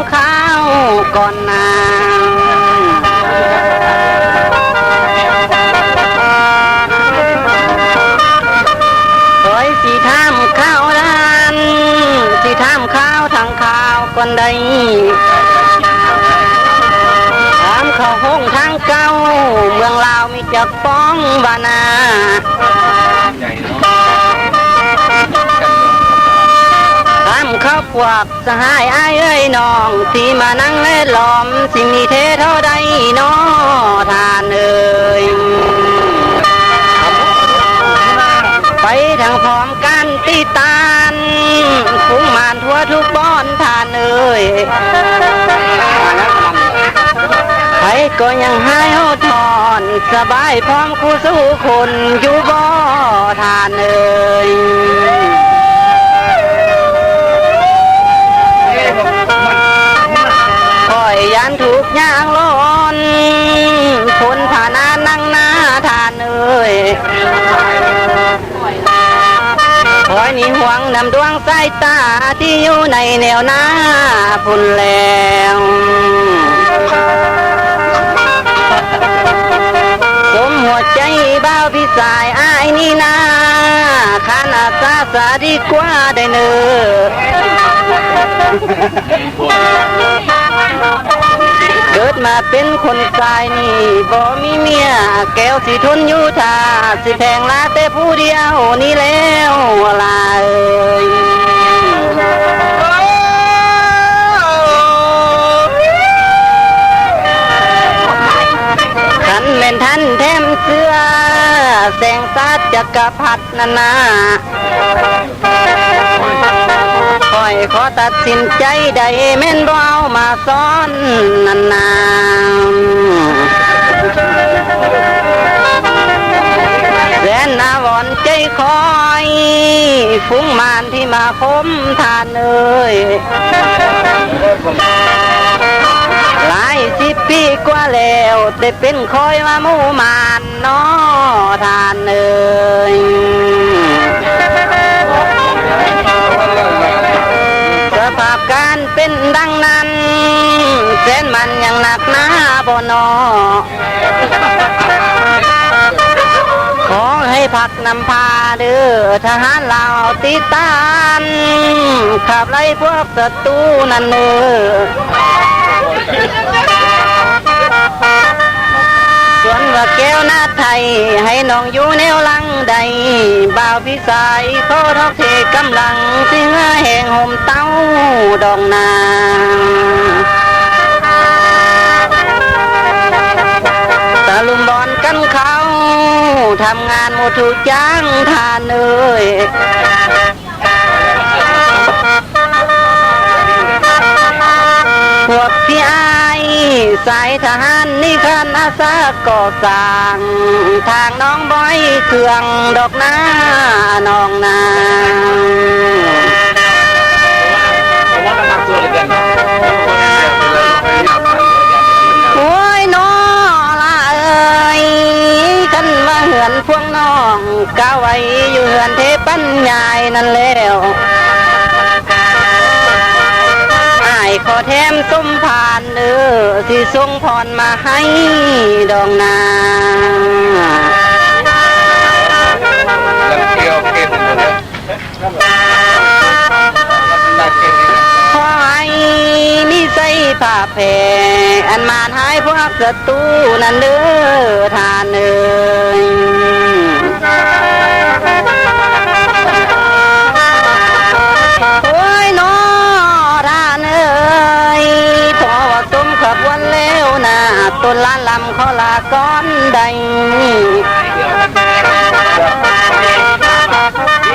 ำข้าวก่อนนางคอยสิทำข้าวด้านสิทำข้าวทางข้าวก่อนใดทำข้าวห้องทางเก่าเมืองลาวมีจักป้องบานาทำข้าวพวกสหายอ้ายเอ้ยน้องที่มานั่งเล่นล้อมสิมีเทเท่าใดน้อทานเอ้ยไปทางพร้อมกันตีตานฟุ้งมานทั่วทุกบ้อนทานเอ้ยไปก็ยังให้โหดทอนสบายพร้อมคู่สู้คนอยู่บ่ทานเอ้ยคอยยันถูกย่างร้อนฝนผ่านานั่งหน้าทานเอ้ยคอยนี่ห่วงนำดวงสายตาที่อยู่ในแนวหน้าพุ่นแล้วสมหัวใจบ้าวพี่สายอ้ายนี่นาขานาซาสาดีกว่าได้เนื้อเกิดมาเป็นคนตายนี่บ่มีเมียแก้วสิทนอยู่ท่าสิแพงลาแต่ผู้เดียวนี่แล้วลาเอ้ยขันแม่นท่านแถมเสื้อแสงสาดจักรพรรดินานาคอยขอตัดสินใจได้แม่นบ่เอามาซ้อนนานแสนนาวอนใจคอยฟุ้งมานที่มาคมทานเอ้ยหลายสิบปีกว่าแล้วได้เป็นคอยมาหมู่มานน้อทานเอ้ยสภาพการเป็นดังนั้นแสนมันยังหนักหนาบ่นอขอให้พักนำพาเด้อทหารลาวติดตามขับไล่พวกศัตรูนั่นเด้อส่วนว่าแก้วหน้าไทยให้น้องอยู่แนวหลังใดบ่าวพิสัยขอทอกเทกำลังสิงแห่งห่มเต้าดองนาตะลุมบอลกันเขาทำงานหมดทุกอย่างทานเอ้ยพวกพี่อายสายทหารนี่คันอาสาก่อสร้างทางน้องบอยเครื่องดอกนาน้องนาโอ้ยน้อละเอ้ยขันมาเหือนพวงน้องก้าวไว้อยู่เหือนเทปัญญานั่นแล้วขอแถมส้มผ่านเด้อที่ส่งพรมาให้ดองนาขอให้มีใจผ่าแผ่อันมานหายพวกศัตรูนั่นเด้อทานเอ้ยโอ้ยน้อขับวันแล้วนะต้นล้านลำเขาลาก้อนใด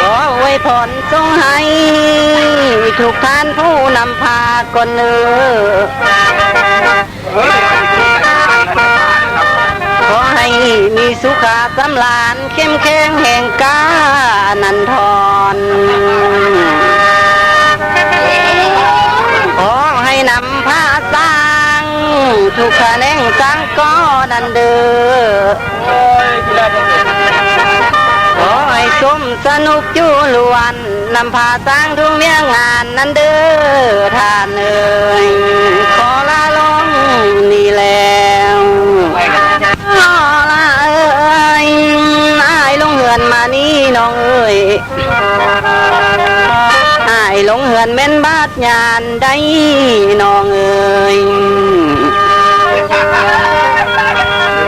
ขอไว้ผ่อนทรงให้ทุกท่านผู้นำพาก่อนเนื้อขอให้มีสุขาสำราญเข้มแข็งแห่งกานันทรขอให้นำพาสร้างทุกแขนงสังก้อนันเด้อขอให้สมสนุกจุลวันนำพาสร้างทุกเรื่องงานนันเด้อท่านเอ๋ย ญาณได้น้องเอ๋ย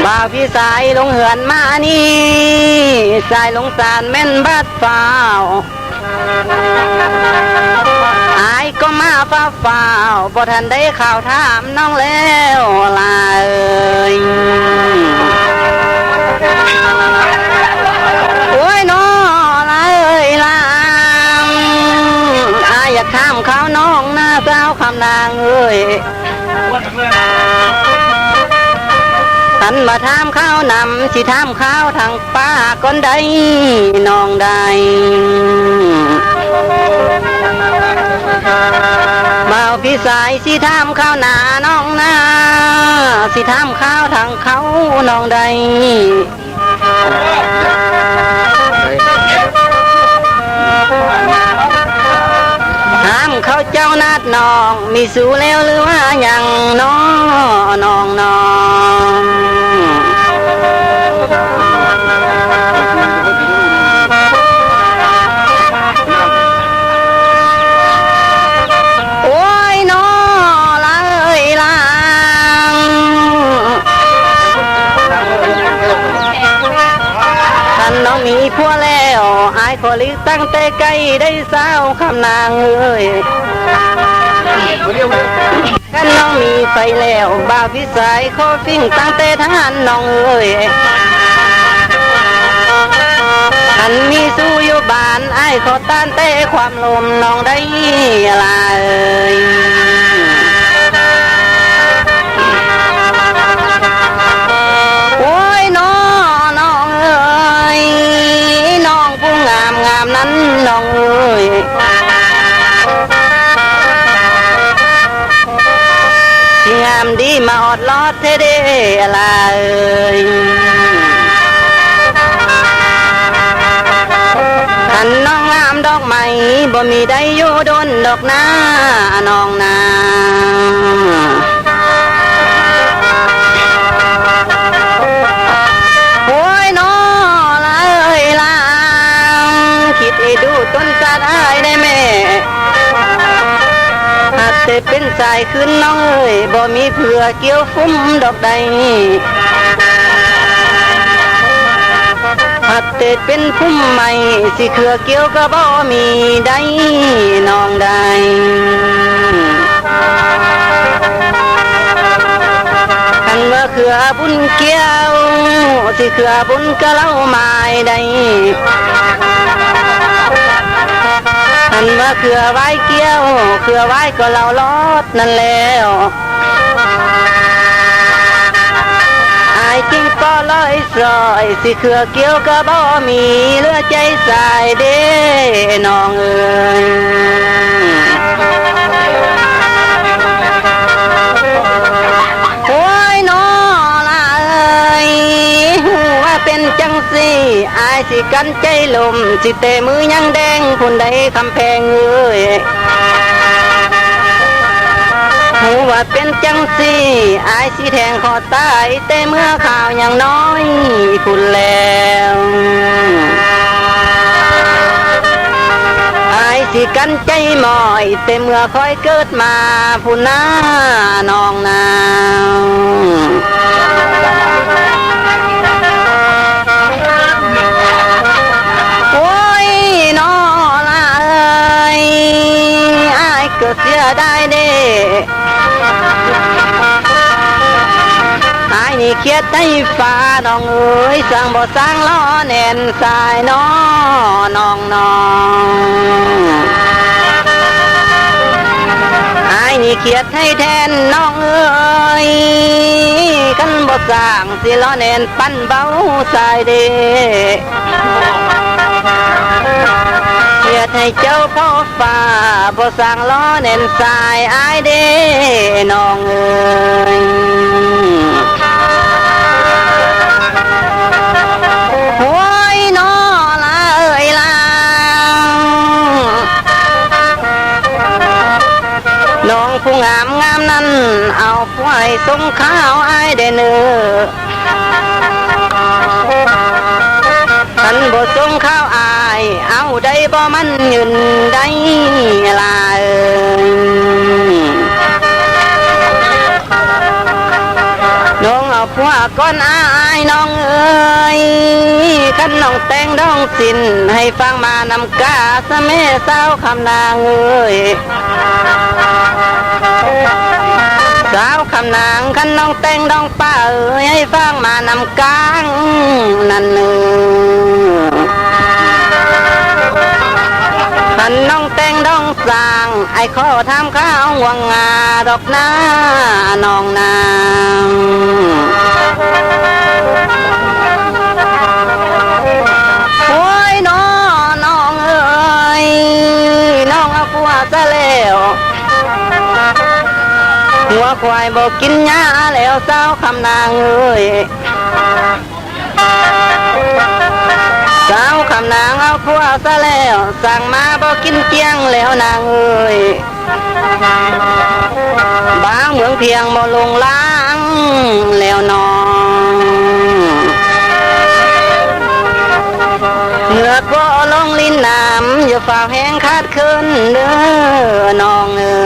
บ่าวพี่สายลงเหือนมานี่สายลงสารแม่นบัดฟ้าวอายก็มาฟ้าวบ่ทันได้ข่าวถามน้องแล้วลาเอ๋ยโอ้ยน้อลาเอ๋ยลาอายอยากถามข่าวน้องหน้าสาวคำนางเอ๋ยทันมาถามข้าวนำสิถามข้าวทางป้าก่อนใดน้องใดบ่าวพี่สายสิถามข้าวหนาน้องนาสิถามข้าวทางเขาน้องใดถามเขาเจ้านาดน้องมีสู้แล้วหรือว่ายังน้องโอ้ยน้อละเอ้ยลางท่านน้องมีผัวแล้วอายขอลิกตั้งแต่ไกลได้สาวคำนางเอ้ยท่านน้องมีไฟแล้วบ่าวพิสัยขอฟิ่งตั้งแต่ทหารน้องเอ้ยท่านมีสู้อยู่บ้านไอ้ขอต้านเต้ความลมน้องได้ลาเอ้ยโอ้ยน้องเอ้ยน้องผู้งามนั้นน้องเอ้ยงามดีมาอดลอดเทเดลาเอ้ยขันน้องงามดอกไม้บ่มีได้อยู่ดนดอกนาน้องนาโอ้ยน้อละเอ้ยลางคิดให้ดูต้นสาได้ได้แม่หัดแต่เป็นสายขึ้นน้องเอ้ยบ่มีเผื่อเกี่ยวฟุ้มดอกใดหัดแต่เป็นพุ่มใหม่สิเขือเกี่ยวก็บ่มีได้น้องใดคันว่าเขือบุญเกี่ยวสิเขือบุญก็เล่าไม้ได้คันว่าเขือไว้เกี่ยวเขือไว้ก็เล่าลอดนั่นแล้วอายจริงก็ลอยสอยสิเขือเกี่ยวก็บ่มีเหลือใจสายเด้น้องเอ๋ยโอ้ยน้อละเอ้ยว่าเป็นจังสิอายสิกันใจลมสิเตมือยังแดงคนใดคำแพงเอ้ยหูว่าเป็นจังสิอายสิแทงคอตายแต่เมื่อข่าวยังน้อยพุ่นแล้วอายสิกันใจหมอยแต่เมื่อคอยเกิดมาพุ่นน้าน้องนาวโอ้ยน้อละเอ้ยอายเกิดเสียได้เด้อายนี่เคียดให้ฟ้าน้องเอ๋ยสร้างบ่สร้างล้อแน่นสายน้องอายนี่เคียดให้แทนน้องเอ๋ยกันบ่สร้างสิล้อแน่นปั้นเบาสายเดเคียดให้เจ้าพ่อฟ้าบ่สร้างล้อแน่นสายอายเด้น้องเอ๋ยโอ้ยน้อละเอ้ยลางน้องผู้งามนั้นเอาผู้ให้ส่งข้าวอายได้เนื้อคันบ่ส่งข้าวอายเอาได้ บ่มันยืนได้ลาน้องเอาผัวก้อนอายน้องเอ้ยคันน้องแต่งดองสินให้ฟังมานำกาสะแม่สาวคำนางเอ้ยสาวคำนางคันน้องแต่งดองป้าเอ้ยให้ฟังมานำกางนั่นเอ้ยคันน้องแต่งดองสร้างไอ้ข้อทำข้าววังงาดอกนาน้องนางโอ้ยน้องเอ้ยน้องเอาผัวซะแล้วหัวควายบอกกินหญ้าแล้วสาวคำนางเอ้ยสาวคำนางเอาผัวซะแล้วสั่งมาบอกกินเกียงแล้วนางเอ้ยบางเมืองเพียงบ่ลงล้างแล้วน้องเหนือก็ลงลิ้นน้ำอย่าฝ่าแห้งคาดขึ้นเด้อน้องเอ้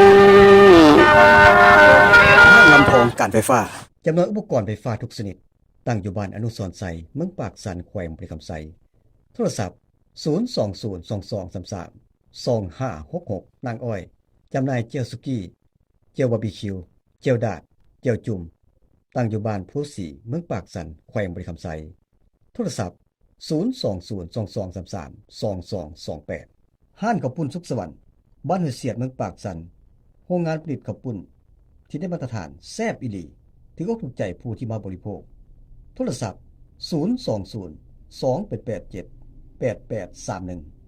ยลำโพงการไฟฟ้าจำนวนอุปกรณ์ไฟฟ้าทุกชนิดตั้งอยู่บ้านอนุสรณ์ไซเมืองปากสันแขวงอำเภอคำไซโทรศัพท์02022332566นางอ้อยจำหน่ายเจลสุกี้เจลบาร์บีคิวเจลดาดเจลจุ่มตั้งอยู่บ้านผู้สีเมืองปากสันแขวงอำเภอคำไซโทรศัพท์02022332228ห้านข้าวปุ้นสุขสวรรค์บ้านห้วยเสียดเมืองปากสันโรงงานผลิตข้าวปุ้นที่ได้มาตรฐานแซ่บอีหลีถึงอกถูกใจผู้ที่มาบริโภคโทรศัพท์02028878831